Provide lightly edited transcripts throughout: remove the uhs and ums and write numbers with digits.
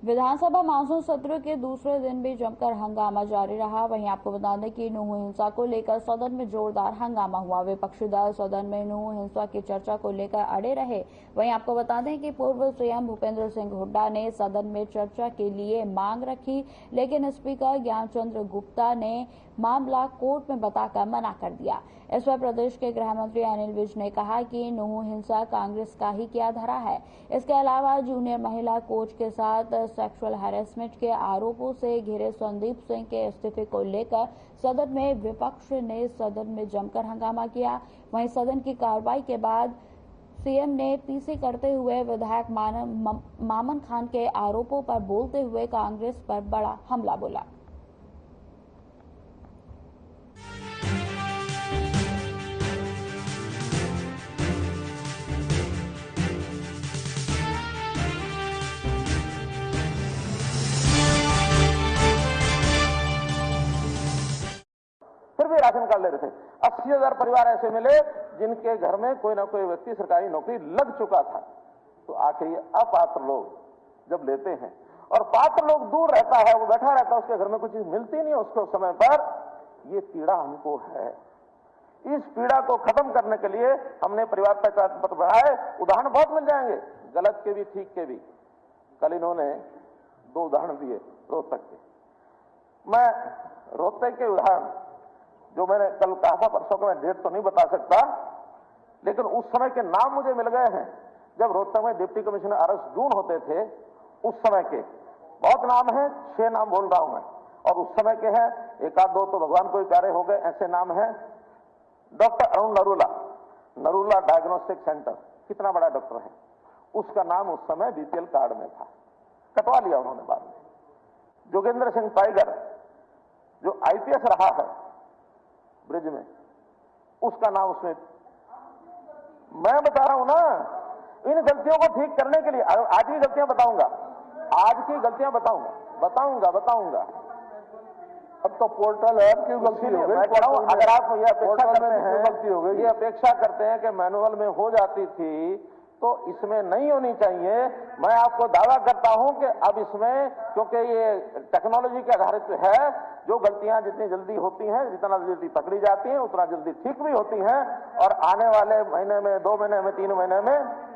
विधानसभा monsoon सत्र के दूसरे दिन भी जमकर हंगामा जारी रहा। वहीं आपको बता दें कि नूंह हिंसा को लेकर सदन में जोरदार हंगामा हुआ। विपक्षी दल सदन में नूंह हिंसा की चर्चा को लेकर अड़े रहे। वहीं आपको बता दें कि पूर्व सीएम भूपेंद्र सिंह हुड्डा ने सदन में चर्चा के लिए मांग रखी, लेकिन स्पीकर ज्ञानचंद्र गुप्ता ने मामला कोर्ट में बताकर मना कर दिया। इस पर प्रदेश के गृह मंत्री अनिल विज ने कहा कि नूंह हिंसा कांग्रेस का ही किया धरा है। इसके अलावा जूनियर महिला कोच के साथ सेक्सुअल हैरेसमेंट के आरोपों से घिरे संदीप सिंह के इस्तीफे को लेकर सदन में विपक्ष ने सदन में जमकर हंगामा किया। वहीं सदन की कार्रवाई के बाद सीएम ने पीसी करते हुए विधायक मामन खान के आरोपों पर बोलते हुए कांग्रेस पर बड़ा हमला बोला। फिर भी राशन कार्ड ले रहे थे। 80,000 परिवार ऐसे मिले जिनके घर में कोई ना कोई व्यक्ति सरकारी नौकरी लग चुका था। तो आखिर ये अपात्र लोग जब लेते हैं और पात्र लोग दूर रहता है, वो बैठा रहता है, उसके घर में कुछ चीज मिलती नहीं उसको समय पर, ये पीड़ा हमको है। इस पीड़ा को खत्म करने के लिए हमने परिवार पहचान पत्र बढ़ाए। उदाहरण बहुत मिल जाएंगे, गलत के भी ठीक के भी। कल इन्होंने 2 उदाहरण दिए रोहतक के। मैं रोहतक के उदाहरण जो मैंने कल कहा था, परसों का मैं डेट तो नहीं बता सकता, लेकिन उस समय के नाम मुझे मिल गए हैं। जब रोहतक में डिप्टी कमिश्नर RS जून होते थे, उस समय के बहुत नाम हैं, 6 नाम बोल रहा हूं मैं, और उस समय के हैं, 1-2 तो भगवान को ही प्यारे हो गए, ऐसे नाम हैं। Doctor Arun Narula diagnostic centre, कितना बड़ा डॉक्टर है, उसका नाम उस समय BPL कार्ड में था, कटवा लिया उन्होंने बाद में। जोगेंद्र सिंह टाइगर जो IPS रहा है ब्रिज में, उसका नाम उसमें। मैं बता रहा हूं ना, इन गलतियों को ठीक करने के लिए आज की गलतियां बताऊंगा, आज की गलतियां बताऊंगा। अब तो पोर्टल ऐप की गलती हो गई। मैं कह रहा हूं, अगर आप ये अपेक्षा करते हैं, गलती हो गई, ये अपेक्षा करते हैं कि मैनुअल में हो जाती थी, तो इसमें नहीं होनी चाहिए। मैं आपको दावा करता हूं कि अब इसमें, क्योंकि ये टेक्नोलॉजी के आधारित है, जो गलतियां जितनी जल्दी होती हैं, जितना जल्दी पकड़ी जाती हैं, उतना जल्दी ठीक भी होती हैं, और आने वाले महीने में, 2 महीने में, 3 महीने में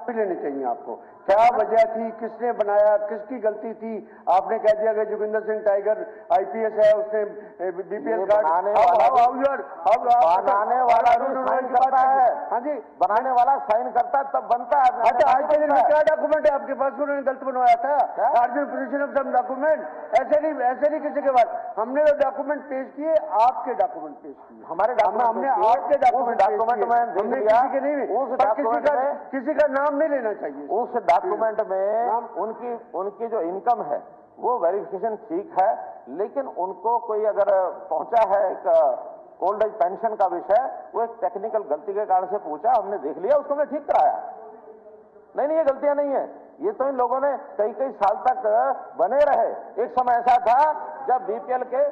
लेनी चाहिए आपको। क्या वजह थी, किसने बनाया, किसकी गलती थी? आपने कह दिया कि जोगिंदर सिंह टाइगर IPS है, उसने BPL कार्ड बनाने वाला भी साइन करता है। हाँ जी, बनाने वाला साइन करता है तब बनता है। अच्छा, आज के दिन में क्या डॉक्यूमेंट है आपके पास? उन्होंने गलत बनवाया था, Arjun position of some document. ऐसे नहीं किसी के पास। हमने तो डॉक्यूमेंट पेश किए, आपके डॉक्यूमेंट पेश किए, हमारे हमने आपके डॉक्यूमेंट में किसी के नहीं, किसी का नाम नहीं लेना चाहिए। उस डॉक्यूमेंट में उनकी जो इनकम है वो वेरिफिकेशन ठीक है, लेकिन उनको कोई अगर पहुंचा है एक ओल्ड एज पेंशन का विषय, वो एक टेक्निकल गलती के कारण से पूछा, हमने देख लिया, उसको हमने ठीक कराया। नहीं, ये गलतियां नहीं है, ये तो इन लोगों ने कई साल तक बने रहे। एक समय ऐसा था जब BPL के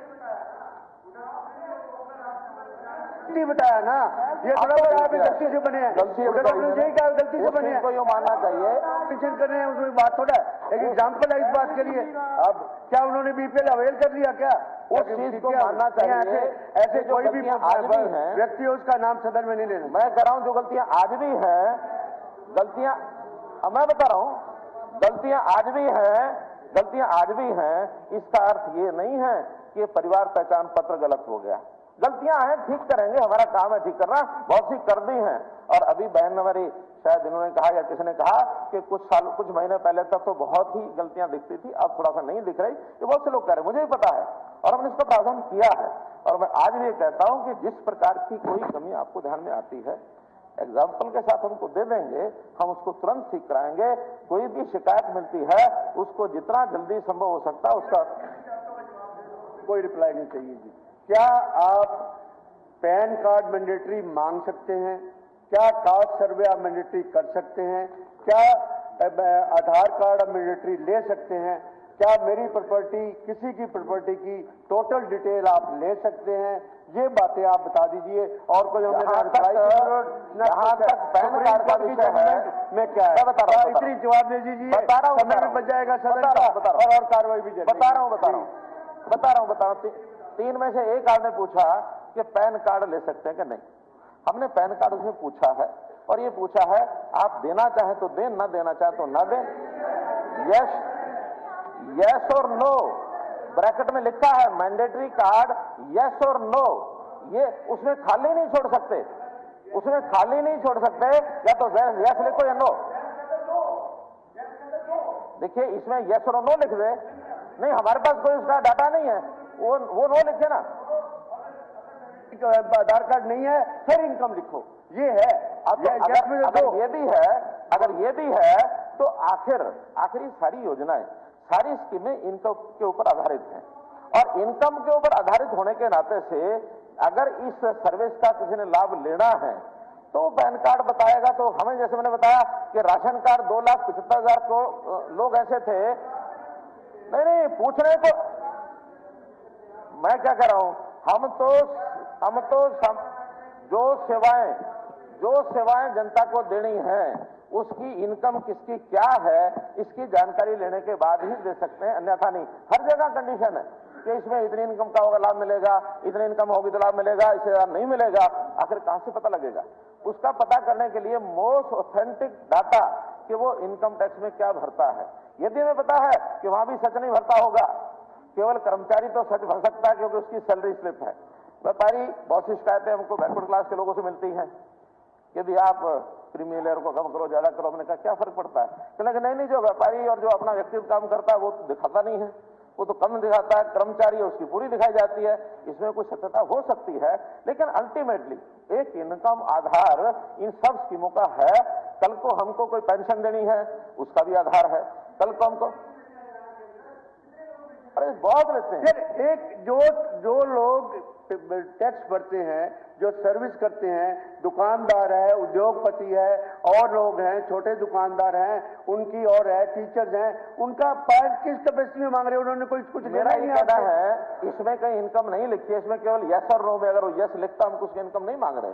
बताया ना, ये गलती से बने हैं, गलती से बने हैं, को ये मानना चाहिए। पेंशन कर रहे हैं, उसमें बात थोड़ा एक एग्जाम्पल है इस बात के लिए। अब क्या उन्होंने BPL अवेल कर लिया? क्या उस चीज को मानना चाहिए? ऐसे कोई भी आज भी है व्यक्ति, उसका नाम सदन में नहीं लेना। मैं कह रहा हूं, जो गलतियां आज भी हैं, गलतियां मैं बता रहा हूं, गलतियां आज भी हैं, इसका अर्थ ये नहीं है कि परिवार पहचान पत्र गलत हो गया। गलतियां हैं, ठीक करेंगे, हमारा काम है ठीक करना। बहुत सी कर दी हैं, और अभी बहन ने मेरी, शायद इन्होंने कहा या किसी ने कहा कि कुछ महीने पहले तक तो बहुत ही गलतियां दिखती थी, अब थोड़ा सा नहीं दिख रही। ये बहुत से लोग कह रहे हैं, मुझे भी पता है, और हमने इसका प्रावधान किया है। और मैं आज भी कहता हूं कि जिस प्रकार की कोई कमी आपको ध्यान में आती है, एग्जाम्पल के साथ हमको दे देंगे, हम उसको तुरंत ठीक कराएंगे। कोई भी शिकायत मिलती है, उसको जितना जल्दी संभव हो सकता है उसका कोई रिप्लाई नहीं चाहिए जी। क्या आप पैन कार्ड मैंडेटरी मांग सकते हैं? क्या कास्ट सर्वे आप मैंडेटरी कर सकते हैं? क्या आधार कार्ड आप मैंडेटरी ले सकते हैं? क्या मेरी प्रॉपर्टी, किसी की प्रॉपर्टी की टोटल डिटेल आप ले सकते हैं? ये बातें आप बता दीजिए। और कोई हमें जहां तक पैन कार्ड का विषय है, मैं क्या है बता रहा हूं, इतनी जवाब दे दीजिए, बता रहा हूं, समय भी बच जाएगा सदन का और कार्रवाई भी बता रहा हूं। तीन में से एक आपने पूछा कि पैन कार्ड ले सकते हैं कि नहीं। हमने पैन कार्ड उसमें पूछा है और ये पूछा है आप देना चाहें तो दें, ना देना चाहें तो ना दें। यस और नो ब्रैकेट में लिखा है, मैंडेटरी कार्ड यस और नो। ये उसमें खाली नहीं छोड़ सकते, या तो यस लिखो या नो। देखिए इसमें यस और नो लिख दे, नहीं हमारे पास कोई उसका डाटा नहीं है, वो नो लिखे ना। आधार कार्ड नहीं है फिर इनकम लिखो, ये है। अगर ये भी है तो आखिर सारी योजनाएं, सारी स्कीमें इनकम के ऊपर आधारित हैं और इनकम के ऊपर आधारित होने के नाते से अगर इस सर्विस का किसी ने लाभ लेना है तो पैन कार्ड बताएगा। तो हमें, जैसे मैंने बताया कि राशन कार्ड 2,75,000 को लोग ऐसे थे, नहीं पूछने को मैं क्या कह रहा हूं, हम तो जो सेवाएं जनता को देनी है उसकी इनकम किसकी क्या है इसकी जानकारी लेने के बाद ही दे सकते हैं, अन्यथा नहीं। हर जगह कंडीशन है कि इसमें इतनी इनकम का होगा लाभ मिलेगा, इतनी इनकम होगी तो लाभ मिलेगा, इससे ज्यादा नहीं मिलेगा। आखिर कहां से पता लगेगा? उसका पता करने के लिए मोस्ट ऑथेंटिक डाटा कि वो इनकम टैक्स में क्या भरता है। यदि हमें पता है कि वहां भी सच नहीं भरता होगा, केवल कर्मचारी तो सच भर सकता है क्योंकि उसकी सैलरी स्लिप है। व्यापारी बहुत सी शिकायतें हमको बैकवर्ड क्लास के लोगों से मिलती हैं कि भी आप प्रीमियर लेयर को कम करो, ज्यादा करो। हमने कहा क्या फर्क पड़ता है? कहने नहीं, जो व्यापारी और जो अपना व्यक्तिगत काम करता है वो तो दिखाता नहीं है, वो तो कम दिखाता है। कर्मचारी है उसकी पूरी दिखाई जाती है। इसमें कुछ सत्यता हो सकती है, लेकिन अल्टीमेटली एक इनकम आधार इन सब स्कीमों का है। कल को हमको कोई पेंशन देनी है उसका भी आधार है। कल को हमको बहुत लेते हैं। एक जो लोग टैक्स भरते हैं, जो सर्विस करते हैं, दुकानदार है, उद्योगपति है, और लोग हैं, छोटे दुकानदार हैं, उनकी और है, टीचर्स हैं, उनका पैन किस कैपेसिटी में मांग रहे हैं? उन्होंने कुछ मेरा ये कहना है इसमें कहीं इनकम नहीं लिखी है, इसमें केवल यस और नो में अगर वो यस लिखता हम कुछ इनकम नहीं मांग रहे।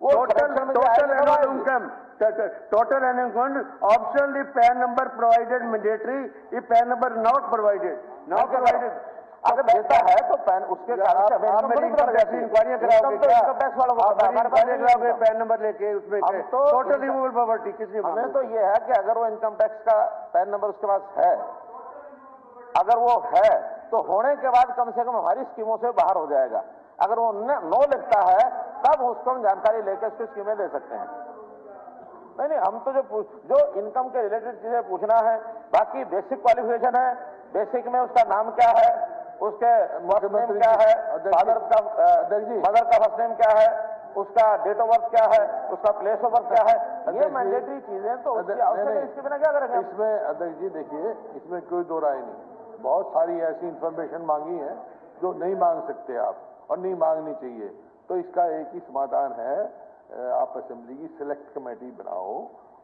वो total income optionally pan number provided mandatory, ये पैन नंबर नॉट प्रोवाइडेड अगर देता है तो पैन उसके इंक्वायरियां कराओगे पैन नंबर लेके उसमें टोटल रिमूवल प्रॉपर्टी किसने? हमें तो ये है कि अगर वो इनकम टैक्स का पैन नंबर उसके पास है, अगर वो है तो होने के बाद कम से कम हमारी स्कीमों से बाहर हो जाएगा। अगर वो नो लिखता है तब उसको हम जानकारी लेकर उसकी स्कीमें ले सकते हैं। नहीं, हम तो जो इनकम के रिलेटेड चीजें पूछना है, बाकी बेसिक क्वालिफिकेशन है, बेसिक में उसका नाम क्या है, उसके फर्स्ट नेम क्या है, मदर का फर्स्ट नेम क्या है, उसका डेट ऑफ बर्थ क्या है, उसका प्लेस ऑफ बर्थ क्या है, ये मैंडेटरी चीजें तो इसके बिना क्या करेंगे? इसमें अध्यक्ष जी देखिए, इसमें कोई दो राय नहीं। बहुत सारी ऐसी इंफॉर्मेशन मांगी है जो नहीं मांग सकते आप और नहीं मांगनी चाहिए। तो इसका एक ही समाधान है, आप असेंबली की सिलेक्ट कमेटी बनाओ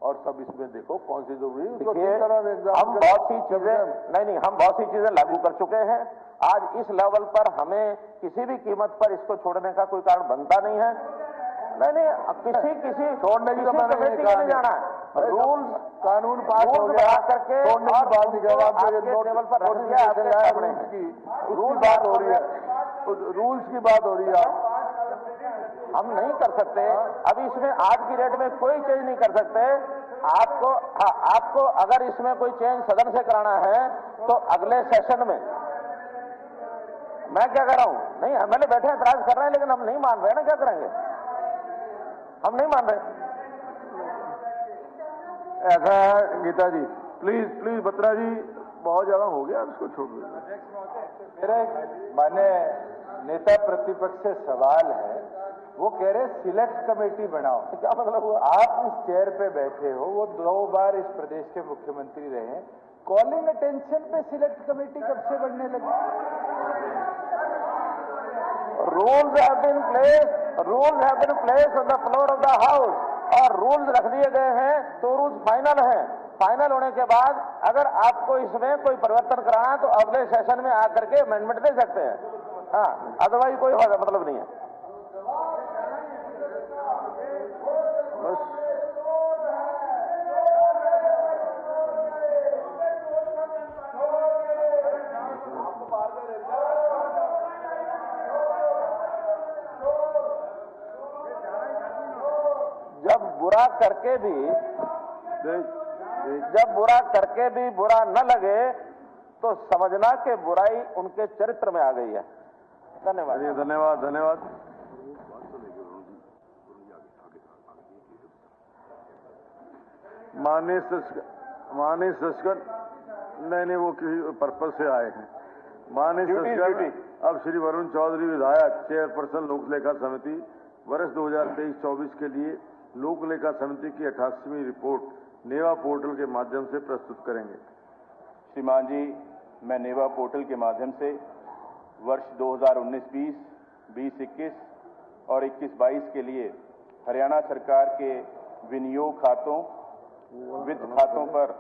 और सब इसमें देखो कौन सी जरूरी है। हम बहुत सी चीजें हम बहुत सी चीजें लागू कर चुके हैं। आज इस लेवल पर हमें किसी भी कीमत पर इसको छोड़ने का कोई कारण बनता नहीं है। किसी छोड़ने की कमेटी को नहीं जाना है। रूल्स कानून पास हो गया करके छोड़ने की बात नहीं लेवल पर रूल्स की बात हो रही है, रूल्स की बात हो रही है। हम नहीं कर सकते अभी इसमें, आज की डेट में कोई चेंज नहीं कर सकते। आपको अगर इसमें कोई चेंज सदन से कराना है तो अगले सेशन में, मैं क्या कर रहा हूं, नहीं एमएलए बैठे एतराज कर रहे हैं लेकिन हम नहीं मान रहे ना, क्या करेंगे? हम नहीं मान रहे। ऐसा है गीता जी, प्लीज बत्रा जी, बहुत ज्यादा हो गया, इसको छोड़ दीजिए। मेरा माने नेता प्रतिपक्ष से सवाल है, वो कह रहे सिलेक्ट कमेटी बनाओ। क्या मतलब हुआ? आप इस चेयर पे बैठे हो, वो 2 बार इस प्रदेश के मुख्यमंत्री रहे, कॉलिंग अटेंशन पे सिलेक्ट कमेटी कब से बनने लगी? Rules have been place on the floor of the house, और रूल्स रख दिए गए हैं तो रूल्स फाइनल हैं। फाइनल होने के बाद अगर आपको इसमें कोई परिवर्तन कराना है तो अगले सेशन में आकर के अमेंडमेंट दे सकते हैं। हाँ, अदरवाइज कोई मतलब नहीं है। जब बुरा करके भी बुरा न लगे तो समझना कि बुराई उनके चरित्र में आ गई है। धन्यवाद। धन्यवाद। माननीय सदस्य नहीं वो किसी पर्पज से आए हैं। माननीय सदस्य, अब श्री वरुण चौधरी विधायक चेयरपर्सन लोक लेखा समिति वर्ष 2023-24 के लिए लोक लेखा समिति की 88वीं रिपोर्ट नेवा पोर्टल के माध्यम से प्रस्तुत करेंगे। श्रीमान जी, मैं नेवा पोर्टल के माध्यम से वर्ष 2019-20, 20-21 और 21-22 के लिए हरियाणा सरकार के विनियोग खातों, वित्त खातों पर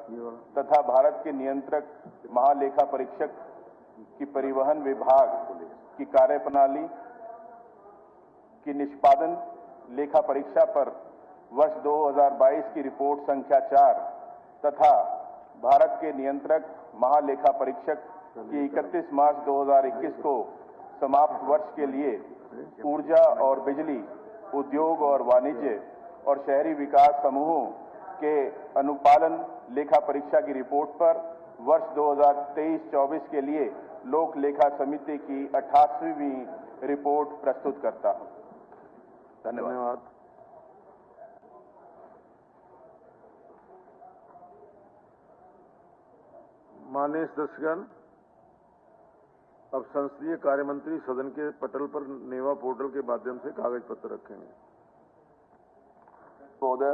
तथा भारत के नियंत्रक महालेखा परीक्षक की परिवहन विभाग की कार्यप्रणाली की निष्पादन लेखा परीक्षा पर वर्ष 2022 की रिपोर्ट संख्या 4 तथा भारत के नियंत्रक महालेखा परीक्षक की 31 मार्च 2021 को समाप्त वर्ष के लिए ऊर्जा और बिजली, उद्योग और वाणिज्य और शहरी विकास समूहों के अनुपालन लेखा परीक्षा की रिपोर्ट पर वर्ष 2023-24 के लिए लोक लेखा समिति की 88वीं रिपोर्ट प्रस्तुत करता हूं। धन्यवाद। माननीय सदस्यगण, अब संसदीय कार्य मंत्री सदन के पटल पर नेवा पोर्टल के माध्यम से कागज पत्र रखेंगे। महोदय,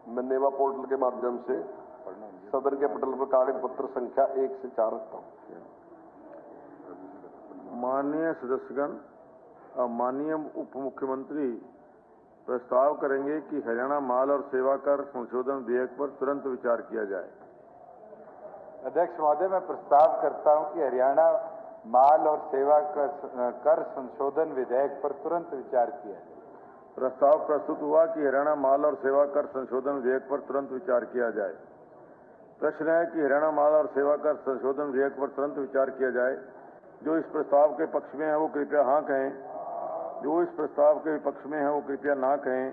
मैं नेवा पोर्टल के माध्यम से सदन के पटल पर कागज पत्र संख्या 1 से 4 रखता हूं। माननीय सदस्यगण, अब माननीय उप मुख्यमंत्री प्रस्ताव करेंगे कि हरियाणा माल और सेवा कर संशोधन विधेयक पर तुरंत विचार किया जाए। अध्यक्ष महोदय, मैं प्रस्ताव करता हूं कि हरियाणा माल और सेवा कर संशोधन विधेयक पर तुरंत विचार किया जाए। प्रस्ताव प्रस्तुत हुआ कि हरियाणा माल और सेवा कर संशोधन विधेयक पर तुरंत विचार किया जाए। प्रश्न है कि हरियाणा माल और सेवा कर संशोधन विधेयक पर तुरंत विचार किया जाए। जो इस प्रस्ताव के पक्ष में है वो कृपया हाँ कहें। जो इस प्रस्ताव के विपक्ष में है वो कृपया ना कहें।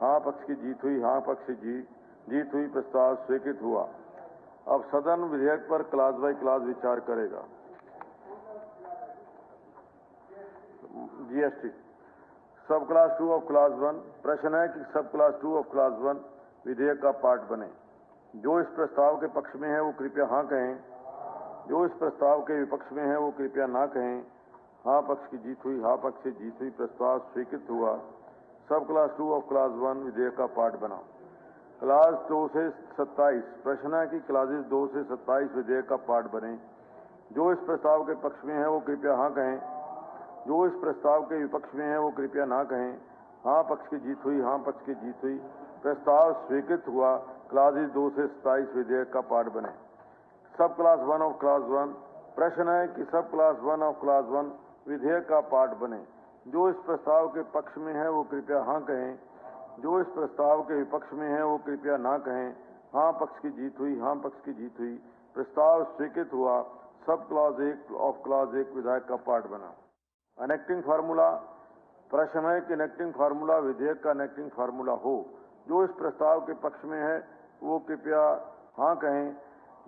हाँ पक्ष की जीत हुई, हाँ पक्ष की जीत हुई। प्रस्ताव स्वीकृत हुआ। अब सदन विधेयक पर क्लास बाय क्लास विचार करेगा। जीएसटी सब क्लास 2 ऑफ क्लास 1। प्रश्न है कि सब क्लास 2 ऑफ क्लास 1 विधेयक का पार्ट बने। जो इस प्रस्ताव के पक्ष में है वो कृपया हाँ कहें। जो इस प्रस्ताव के विपक्ष में है वो कृपया ना कहें। हाँ पक्ष की जीत हुई, हाँ पक्ष से जीत हुई। प्रस्ताव स्वीकृत हुआ। सब क्लास 2 ऑफ क्लास 1 विधेयक का पार्ट बना। क्लास 2 से 27। प्रश्न है कि क्लासेस 2 से 27 विधेयक का पार्ट बने। जो इस प्रस्ताव के पक्ष में है वो कृपया हाँ कहें। जो इस प्रस्ताव के विपक्ष में है वो कृपया ना कहें। हाँ पक्ष की जीत हुई, हाँ पक्ष की जीत हुई। प्रस्ताव स्वीकृत हुआ। क्लासेस 2 से 27 विधेयक का पार्ट बने। सब क्लास 1 ऑफ क्लास 1। प्रश्न है कि सब क्लास 1 ऑफ क्लास 1 विधेयक का पार्ट बने। जो इस प्रस्ताव के पक्ष में है वो कृपया हाँ कहें। जो इस प्रस्ताव के विपक्ष में है वो कृपया ना कहें। हाँ पक्ष की जीत हुई, हाँ पक्ष की जीत हुई। प्रस्ताव स्वीकृत हुआ। सब क्लास 1 ऑफ क्लास 1 विधेयक का पार्ट बना। एनेक्टिंग फार्मूला। प्रश्न है कि एनेक्टिंग फार्मूला विधेयक का एनेक्टिंग फार्मूला हो। जो इस प्रस्ताव के पक्ष में है वो कृपया हाँ कहें।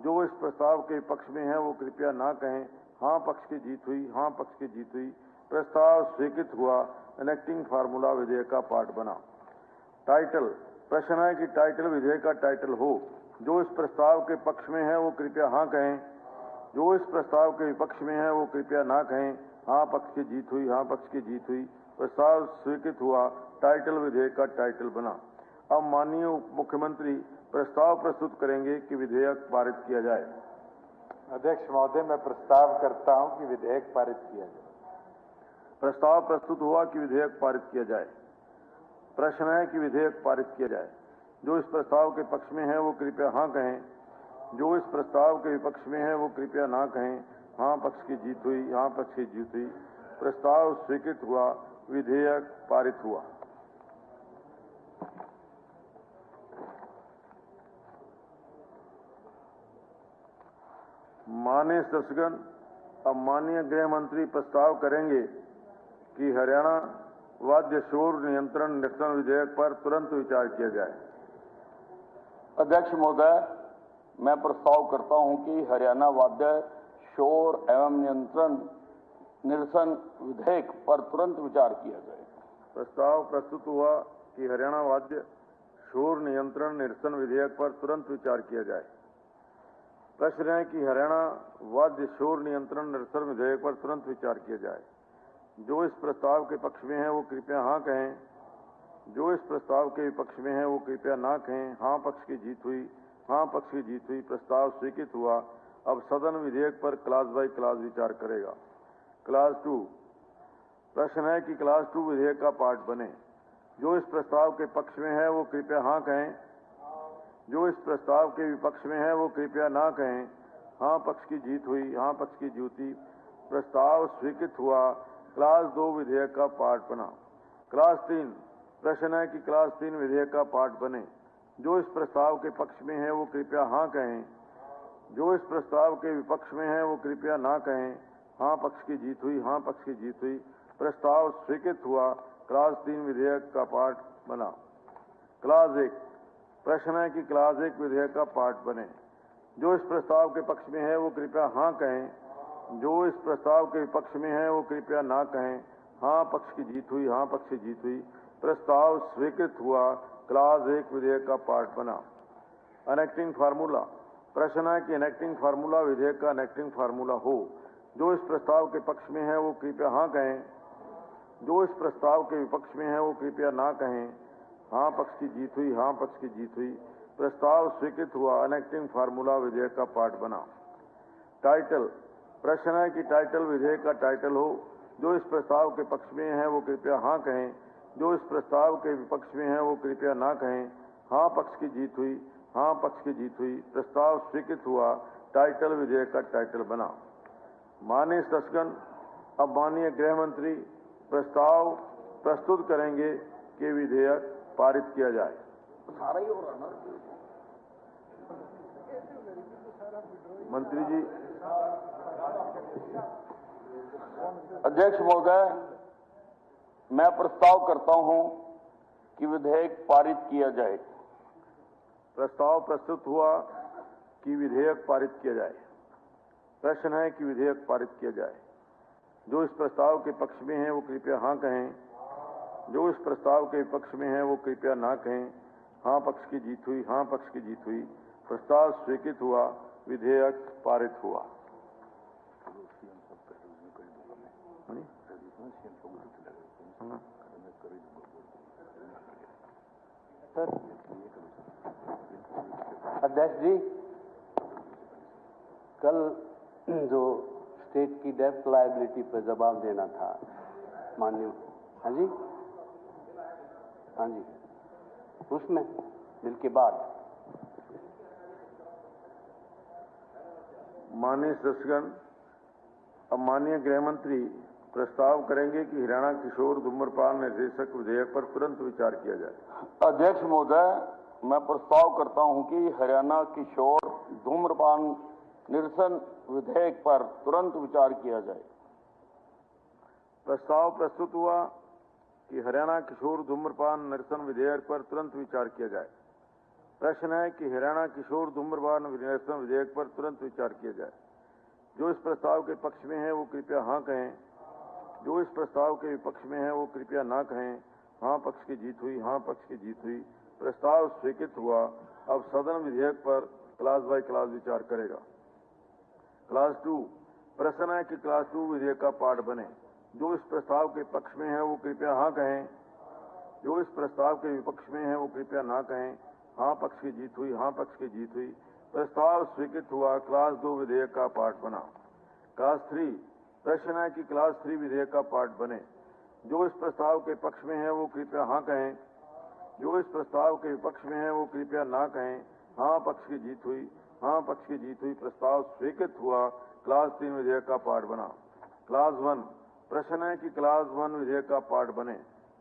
जो इस प्रस्ताव के पक्ष में है वो कृपया ना कहें। हाँ पक्ष की जीत हुई, हाँ पक्ष की जीत हुई। प्रस्ताव स्वीकृत हुआ। एनेक्टिंग फार्मूला विधेयक का पार्ट बना। टाइटल। प्रश्न है कि टाइटल विधेयक का टाइटल हो। जो इस प्रस्ताव के पक्ष में है वो कृपया हाँ कहें। जो इस प्रस्ताव के विपक्ष में है वो कृपया ना कहें। हाँ पक्ष की जीत हुई, हाँ पक्ष की जीत हुई। प्रस्ताव स्वीकृत हुआ। टाइटल विधेयक का टाइटल बना। अब माननीय उप मुख्यमंत्री प्रस्ताव प्रस्तुत करेंगे कि विधेयक पारित किया जाए। अध्यक्ष महोदय, मैं प्रस्ताव करता हूं कि विधेयक पारित किया जाए। प्रस्ताव प्रस्तुत हुआ कि विधेयक पारित किया जाए। प्रश्न है कि विधेयक पारित किया जाए। जो इस प्रस्ताव के पक्ष में है वो कृपया हाँ कहें। जो इस प्रस्ताव के विपक्ष में है वो कृपया ना कहें। हाँ पक्ष की जीत हुई, हाँ पक्ष की जीत हुई। प्रस्ताव स्वीकृत हुआ, विधेयक पारित हुआ। माननीय सदस्यगण, अब माननीय गृह मंत्री प्रस्ताव करेंगे कि हरियाणा वाद्य शोर नियंत्रण निरसन विधेयक पर तुरंत विचार किया जाए। अध्यक्ष महोदय, मैं प्रस्ताव करता हूं कि हरियाणा वाद्य शोर एवं नियंत्रण निरसन विधेयक पर तुरंत विचार किया जाए। प्रस्ताव प्रस्तुत हुआ कि हरियाणा वाद्य शोर नियंत्रण निरसन विधेयक पर तुरंत विचार किया जाए। प्रश्न है कि हरियाणा वाद्य शोर नियंत्रण निरसन विधेयक पर तुरंत विचार किया जाए। जो इस प्रस्ताव के पक्ष में है वो कृपया हाँ कहें। जो इस प्रस्ताव के विपक्ष में है वो कृपया ना कहें। हाँ पक्ष की जीत हुई, हाँ पक्ष की जीत हुई। प्रस्ताव स्वीकृत हुआ। अब सदन विधेयक पर क्लास बाय क्लास विचार करेगा। क्लास 2, प्रश्न है कि क्लास 2 विधेयक का पार्ट बने। जो इस प्रस्ताव के पक्ष में है वो कृपया हाँ कहें। जो इस प्रस्ताव के विपक्ष में है वो कृपया ना कहें। हाँ पक्ष की जीत हुई, हाँ पक्ष की जीत हुई। प्रस्ताव स्वीकृत हुआ। क्लास 2 विधेयक का पार्ट बना। क्लास 3, प्रश्न है कि क्लास 3 विधेयक का पार्ट बने। जो इस प्रस्ताव के पक्ष में है वो कृपया हाँ कहें। जो इस प्रस्ताव के विपक्ष में है वो कृपया ना कहें। हाँ पक्ष की जीत हुई, हाँ पक्ष की जीत हुई। प्रस्ताव स्वीकृत हुआ। क्लास 3 विधेयक का पार्ट बना। क्लास 1, प्रश्न है कि क्लास 1 विधेयक का पार्ट बने। जो इस प्रस्ताव के पक्ष में है वो कृपया हाँ कहें। जो इस प्रस्ताव के विपक्ष में है वो कृपया ना कहें। हाँ पक्ष की जीत हुई, हाँ पक्ष की जीत हुई। प्रस्ताव स्वीकृत हुआ। क्लास 1 विधेयक का पार्ट बना। एनेक्टिंग फार्मूला, प्रश्न है कि एनेक्टिंग फार्मूला विधेयक का एनेक्टिंग फार्मूला हो। जो इस प्रस्ताव के पक्ष में है वो कृपया हाँ कहें। जो इस प्रस्ताव के विपक्ष में है वो कृपया ना कहें। हाँ पक्ष की जीत हुई, हाँ पक्ष की जीत हुई। प्रस्ताव स्वीकृत हुआ। एनेक्टिंग फार्मूला विधेयक का पार्ट बना। टाइटल, प्रश्न है कि टाइटल विधेयक का टाइटल हो। जो इस प्रस्ताव के पक्ष में है वो कृपया हाँ कहें। जो इस प्रस्ताव के विपक्ष में है वो कृपया ना कहें। हाँ पक्ष की जीत हुई, हाँ पक्ष की जीत हुई। प्रस्ताव स्वीकृत हुआ। टाइटल विधेयक का टाइटल बना। माननीय सदस्यगण, अब माननीय गृह मंत्री प्रस्ताव प्रस्तुत करेंगे कि विधेयक पारित किया जाए। सारा ही हो रहा ना। मंत्री जी। अध्यक्ष महोदय, मैं प्रस्ताव करता हूं कि विधेयक पारित किया जाए। प्रस्ताव प्रस्तुत हुआ कि विधेयक पारित किया जाए। प्रश्न है कि विधेयक पारित किया जाए। जो इस प्रस्ताव के पक्ष में है वो कृपया हाँ कहें। जो इस प्रस्ताव के विपक्ष में है वो कृपया ना कहें। हाँ पक्ष की जीत हुई, हाँ पक्ष की जीत हुई। प्रस्ताव स्वीकृत हुआ। विधेयक पारित हुआ। अध्यक्ष जी, कल जो स्टेट की डेब्ट लायबिलिटी पर जवाब देना था माननीय, हाँ जी, हाँ जी, उसमें बिल के बाद माननीय सदस्यगण, अब माननीय गृह मंत्री प्रस्ताव करेंगे कि हरियाणा किशोर धूम्रपान निर्देशक विधेयक पर तुरंत विचार किया जाए। अध्यक्ष महोदय, मैं प्रस्ताव करता हूं कि हरियाणा किशोर धूम्रपान निरसन विधेयक पर तुरंत विचार किया जाए। प्रस्ताव प्रस्तुत हुआ कि हरियाणा किशोर धूम्रपान निरसन विधेयक पर तुरंत विचार किया जाए। प्रश्न है कि हरियाणा किशोर धूम्रपान निरसन विधेयक पर तुरंत विचार किया जाए। जो इस प्रस्ताव के पक्ष में है वो कृपया हाँ कहें। जो इस प्रस्ताव के विपक्ष में है वो कृपया ना कहें। हाँ पक्ष की जीत हुई, हाँ पक्ष की जीत हुई। प्रस्ताव स्वीकृत हुआ। अब सदन विधेयक पर क्लास बाय क्लास विचार करेगा। क्लास 2, प्रश्न है कि क्लास 2 विधेयक का पार्ट बने। जो इस प्रस्ताव के पक्ष में है वो कृपया हाँ कहें। जो इस प्रस्ताव के विपक्ष में है वो कृपया ना कहें। हाँ पक्ष की जीत हुई, हाँ पक्ष की जीत हुई। प्रस्ताव स्वीकृत हुआ। क्लास 2 विधेयक का पार्ट बना। क्लास 3, प्रश्न है कि क्लास 3 विधेयक का पार्ट बने। जो इस प्रस्ताव के पक्ष में है वो कृपया हाँ कहें। जो इस प्रस्ताव के विपक्ष में है वो कृपया ना कहें हाँ पक्ष की जीत हुई। हाँ पक्ष की जीत हुई। प्रस्ताव स्वीकृत हुआ। क्लास 3 विधेयक का पार्ट बना। क्लास 1 प्रश्न है कि क्लास 1 विधेयक का पार्ट बने।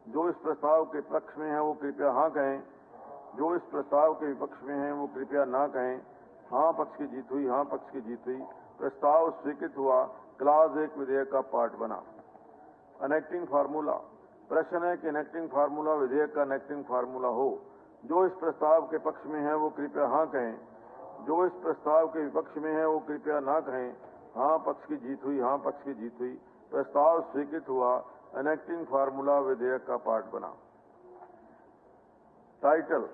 जो इस प्रस्ताव के पक्ष में है वो कृपया हाँ कहें। जो इस प्रस्ताव के विपक्ष में है वो कृपया ना कहें। हाँ पक्ष की जीत हुई। हाँ पक्ष की जीत हुई। प्रस्ताव स्वीकृत हुआ। क्लास 1 विधेयक का पार्ट बना। अनेक्टिंग फार्मूला प्रश्न है कि इनेक्टिंग फार्मूला विधेयक का इनेक्टिंग फार्मूला हो। जो इस प्रस्ताव के पक्ष में है वो कृपया हाँ कहें। जो इस प्रस्ताव के विपक्ष में है वो कृपया ना कहें। हाँ पक्ष की जीत हुई। हाँ पक्ष की जीत हुई। प्रस्ताव स्वीकृत हुआ। इनेक्टिंग फार्मूला विधेयक का पार्ट बना। टाइटल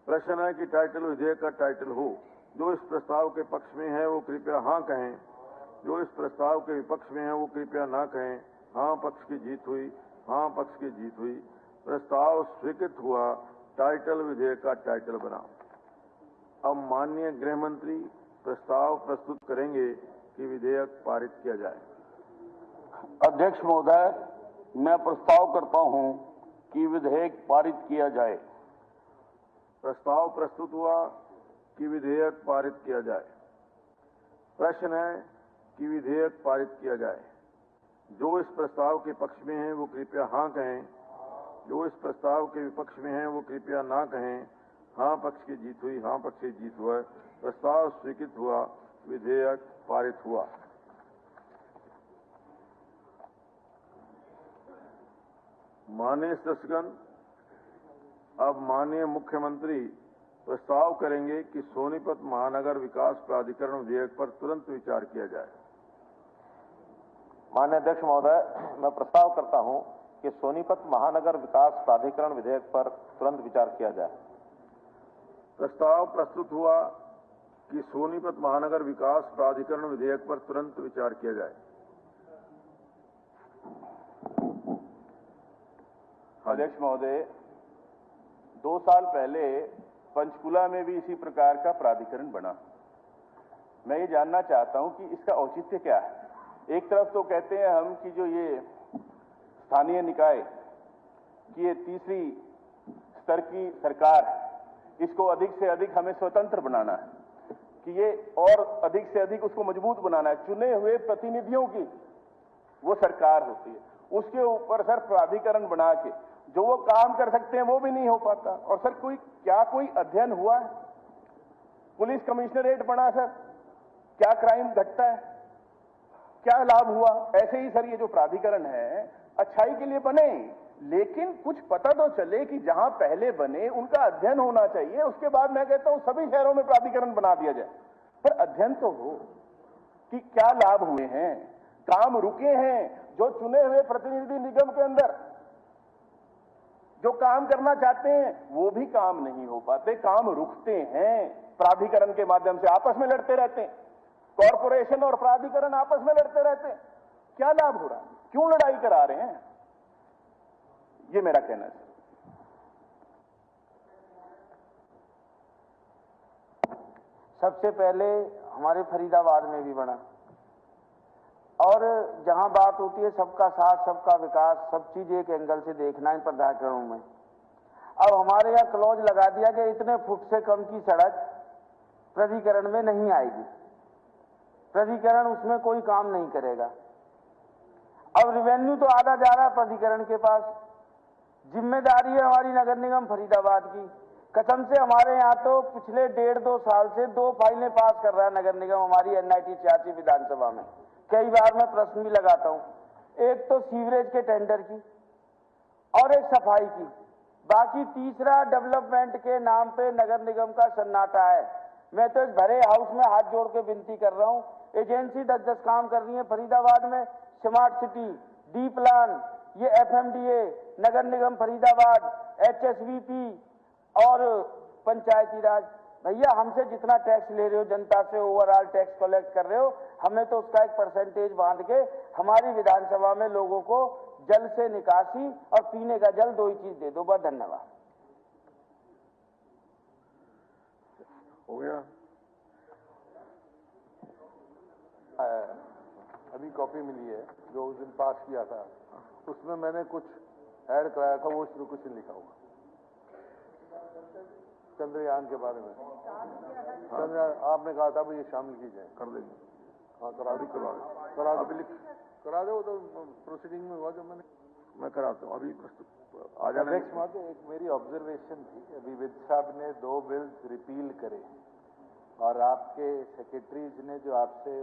प्रश्न है कि टाइटल विधेयक का टाइटल हो। जो इस प्रस्ताव के पक्ष में है वो कृपया हाँ कहें। जो इस प्रस्ताव के विपक्ष में है वो कृपया ना कहें। हाँ पक्ष की जीत हुई। हाँ पक्ष की जीत हुई। प्रस्ताव स्वीकृत हुआ। टाइटल विधेयक का टाइटल बना। अब माननीय गृह मंत्री प्रस्ताव प्रस्तुत करेंगे कि विधेयक पारित किया जाए। अध्यक्ष महोदय, मैं प्रस्ताव करता हूं कि विधेयक पारित किया जाए। प्रस्ताव प्रस्तुत हुआ कि विधेयक पारित किया जाए। प्रश्न है कि विधेयक पारित किया जाए। जो इस प्रस्ताव के पक्ष में है वो कृपया हाँ कहें। जो इस प्रस्ताव के विपक्ष में है वो कृपया ना कहें। हाँ पक्ष की जीत हुई। हाँ पक्ष की जीत हुआ। प्रस्ताव स्वीकृत हुआ। विधेयक पारित हुआ। माननीय सदस्यगण, अब माननीय मुख्यमंत्री प्रस्ताव करेंगे कि सोनीपत महानगर विकास प्राधिकरण विधेयक पर तुरंत विचार किया जाए। माननीय अध्यक्ष महोदय, मैं प्रस्ताव करता हूं कि सोनीपत महानगर विकास प्राधिकरण विधेयक पर तुरंत विचार किया जाए। प्रस्ताव प्रस्तुत हुआ कि सोनीपत महानगर विकास प्राधिकरण विधेयक पर तुरंत विचार किया जाए। अध्यक्ष महोदय, 2 साल पहले पंचकुला में भी इसी प्रकार का प्राधिकरण बना। मैं ये जानना चाहता हूं कि इसका औचित्य क्या है। एक तरफ तो कहते हैं हम कि जो ये स्थानीय निकाय की ये तीसरी स्तर की सरकार है, इसको अधिक से अधिक हमें स्वतंत्र बनाना है कि ये और अधिक से अधिक उसको मजबूत बनाना है। चुने हुए प्रतिनिधियों की वो सरकार होती है, उसके ऊपर सर प्राधिकरण बना के जो वो काम कर सकते हैं वो भी नहीं हो पाता। और सर कोई अध्ययन हुआ है? पुलिस कमिश्नरेट बना सर, क्या क्राइम घटता है, क्या लाभ हुआ? ऐसे ही सर ये जो प्राधिकरण है अच्छाई के लिए बने, लेकिन कुछ पता तो चले कि जहां पहले बने उनका अध्ययन होना चाहिए। उसके बाद मैं कहता हूं सभी शहरों में प्राधिकरण बना दिया जाए, पर अध्ययन तो हो कि क्या लाभ हुए हैं, काम रुके हैं। जो चुने हुए प्रतिनिधि निगम के अंदर जो काम करना चाहते हैं वो भी काम नहीं हो पाते, काम रुकते हैं। प्राधिकरण के माध्यम से आपस में लड़ते रहते हैं, कॉरपोरेशन और प्राधिकरण आपस में लड़ते रहते हैं। क्या लाभ हो रहा है? क्यों लड़ाई करा रहे हैं? ये मेरा कहना है। सबसे पहले हमारे फरीदाबाद में भी बना, और जहां बात होती है सबका साथ सबका विकास, सब चीज एक एंगल से देखना है प्राधिकरणों में। अब हमारे यहाँ क्लॉज लगा दिया कि इतने फुट से कम की सड़क प्राधिकरण में नहीं आएगी, प्राधिकरण उसमें कोई काम नहीं करेगा। अब रेवेन्यू तो आधा जा रहा है प्राधिकरण के पास। जिम्मेदारी है हमारी नगर निगम फरीदाबाद की। कसम से हमारे यहाँ तो पिछले 1.5-2 साल से 2 फाइलें पास कर रहा है नगर निगम हमारी NIT 86 विधानसभा में। कई बार मैं प्रश्न भी लगाता हूं, एक तो सीवरेज के टेंडर की और एक सफाई की, बाकी तीसरा डेवलपमेंट के नाम पे नगर निगम का सन्नाटा है। मैं तो इस भरे हाउस में हाथ जोड़ के विनती कर रहा हूं, एजेंसी 10-10 काम कर रही है फरीदाबाद में, स्मार्ट सिटी, डी प्लान, ये FMDA, नगर निगम फरीदाबाद, HSVP और पंचायती राज। भैया हमसे जितना टैक्स ले रहे हो, जनता से ओवरऑल टैक्स कलेक्ट कर रहे हो, हमें तो उसका एक परसेंटेज बांध के हमारी विधानसभा में लोगों को जल से निकासी और पीने का जल 2 ही चीज दे दो। बहुत धन्यवाद। हो गया। अभी कॉपी मिली है जो उस दिन पास किया था, उसमें मैंने कुछ ऐड कराया था, वो इसमें कुछ लिखा हुआ। चंद्रयान के बारे में। चंद्रयान आपने कहा था भाई ये शामिल की जाए, कर देंगे। हाँ करा दी, करा दो तो प्रोसीडिंग में हुआ जो मैं कराता हूँ अभी आ जाने। अध्यक्ष महोदय, एक मेरी ऑब्जर्वेशन थी, अभी विद साहब ने 2 बिल्स रिपील करे और आपके सेक्रेटरीज ने जो आपसे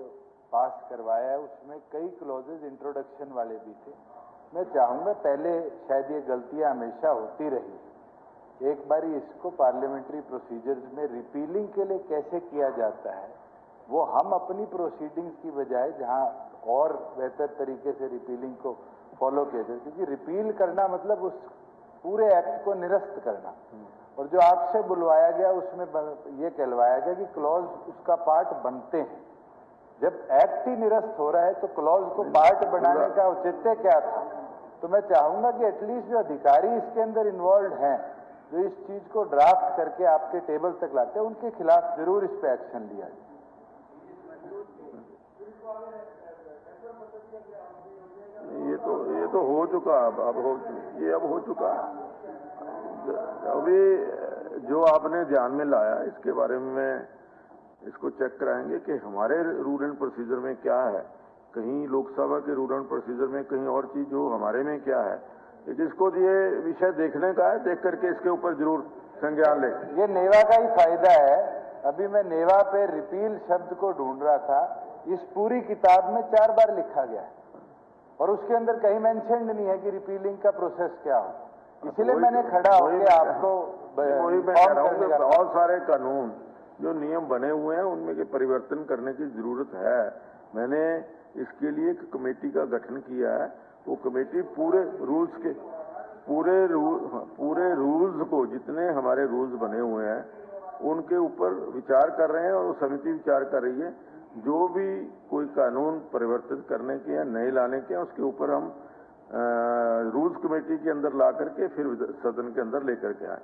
पास करवाया है उसमें कई क्लॉजेज इंट्रोडक्शन वाले भी थे। मैं चाहूंगा, पहले शायद ये गलतियां हमेशा होती रही, एक बारी इसको पार्लियामेंट्री प्रोसीजर्स में रिपीलिंग के लिए कैसे किया जाता है वो हम अपनी प्रोसीडिंग्स की बजाय जहां और बेहतर तरीके से रिपीलिंग को फॉलो किया जाए, क्योंकि रिपील करना मतलब उस पूरे एक्ट को निरस्त करना, और जो आपसे बुलवाया गया उसमें ये कहलवाया गया कि क्लॉज उसका पार्ट बनते हैं। जब एक्ट ही निरस्त हो रहा है तो क्लॉज को पार्ट बनाने का औचित्य क्या था? तो मैं चाहूंगा कि एटलीस्ट जो अधिकारी इसके अंदर इन्वॉल्व हैं, जो इस चीज को ड्राफ्ट करके आपके टेबल तक लाते हैं, उनके खिलाफ जरूर इस पे एक्शन लिया जाए। ये तो हो चुका, अब हो चुका। अभी जो आपने ध्यान में लाया इसके बारे में इसको चेक कराएंगे कि हमारे रूल एंड प्रोसीजर में क्या है, कहीं लोकसभा के रूल एंड प्रोसीजर में कहीं और चीज जो हमारे में क्या है। जिसको ये विषय देखने का है, देख करके इसके ऊपर जरूर संज्ञान ले। ये नेवा का ही फायदा है। अभी मैं नेवा पे रिपील शब्द को ढूंढ रहा था, इस पूरी किताब में 4 बार लिखा गया है और उसके अंदर कहीं मेंशन नहीं है कि रिपीलिंग का प्रोसेस क्या हो। इसलिए मैंने खड़ा होकर आपको वही मैं कह रहा हूं कि बहुत सारे कानून जो नियम बने हुए हैं उनमें के परिवर्तन करने की जरूरत है। मैंने इसके लिए एक कमेटी का गठन किया है। वो कमेटी पूरे रूल्स को, जितने हमारे रूल्स बने हुए हैं उनके ऊपर विचार कर रहे हैं और वो समिति विचार कर रही है। जो भी कोई कानून परिवर्तित करने के या नए लाने के, उसके ऊपर हम रूल्स कमेटी के अंदर ला करके फिर सदन के अंदर लेकर के आए।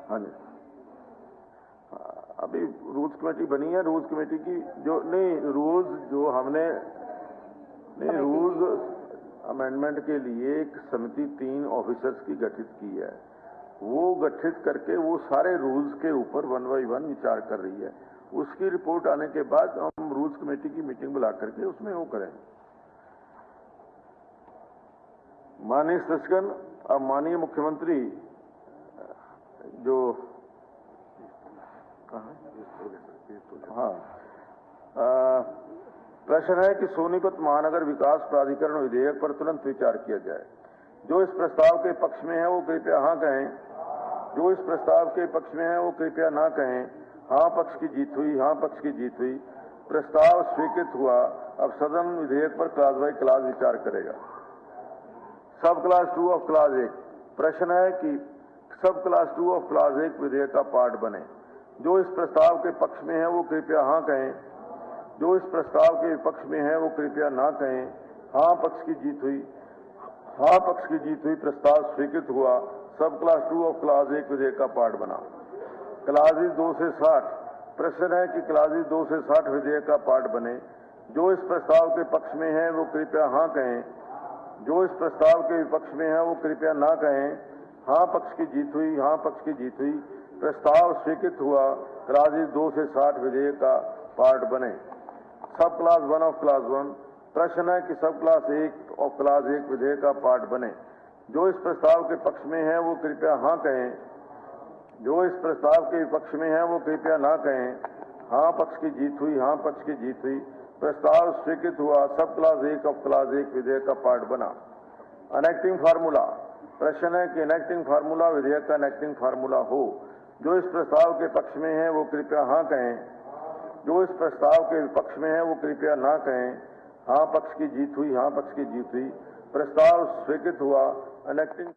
हाँ जी, अभी रूल्स कमेटी बनी है। रूल्स कमेटी की जो रूल्स अमेंडमेंट के लिए एक समिति 3 ऑफिसर्स की गठित की है। वो गठित करके वो सारे रूल्स के ऊपर 1 बाय 1 विचार कर रही है। उसकी रिपोर्ट आने के बाद हम रूल्स कमेटी की मीटिंग बुला करके उसमें वो करेंगे। माननीय सचिव, अब माननीय मुख्यमंत्री जो हाँ, प्रश्न है कि सोनीपत महानगर विकास प्राधिकरण विधेयक पर तुरंत विचार किया जाए। जो इस प्रस्ताव के पक्ष में है वो कृपया हाँ कहें, जो इस प्रस्ताव के पक्ष में है वो कृपया ना कहें। हाँ पक्ष की जीत हुई, हाँ पक्ष की जीत हुई। प्रस्ताव स्वीकृत हुआ। अब सदन विधेयक पर क्लास बाय क्लास विचार करेगा। सब क्लास 2 ऑफ क्लास 1। प्रश्न है कि सब क्लास 2 ऑफ क्लास 1 विधेयक का पार्ट बने। जो इस प्रस्ताव के पक्ष में है वो कृपया हाँ कहें, जो इस प्रस्ताव के विपक्ष में है वो कृपया ना कहें। हाँ पक्ष की जीत हुई, हाँ पक्ष की जीत हुई। प्रस्ताव स्वीकृत हुआ। सब क्लास 2 ऑफ क्लास 1 विधेयक का पार्ट बना। क्लासेज 2 से 60। प्रश्न है कि क्लासेज 2 से 60 विधेयक का पार्ट बने। जो इस प्रस्ताव के पक्ष में है वो कृपया हाँ कहें, जो इस प्रस्ताव के विपक्ष में है वो कृपया ना कहें। हाँ पक्ष की जीत हुई, हाँ पक्ष की जीत हुई। प्रस्ताव स्वीकृत हुआ। क्लासेज 2 से 60 विधेयक का पार्ट बने। सब क्लास 1 ऑफ क्लास 1। प्रश्न है कि सब क्लास 1 ऑफ क्लास 1 विधेयक का पार्ट बने। जो इस प्रस्ताव के पक्ष में है वो कृपया हाँ कहें, जो इस प्रस्ताव के विपक्ष में है वो कृपया ना कहें। हाँ पक्ष की जीत हुई, हाँ पक्ष की जीत हुई। प्रस्ताव स्वीकृत हुआ। सब क्लास 1 ऑफ क्लास 1 विधेयक का पार्ट बना। एनेक्टिंग फार्मूला। प्रश्न है कि एनेक्टिंग फार्मूला विधेयक का एनेक्टिंग फार्मूला हो। जो इस प्रस्ताव के पक्ष में है वो कृपया हाँ कहें, जो इस प्रस्ताव के विपक्ष में है वो कृपया ना कहें। हाँ पक्ष की जीत हुई, हाँ पक्ष की जीत हुई। प्रस्ताव स्वीकृत हुआ। एनेक्टिंग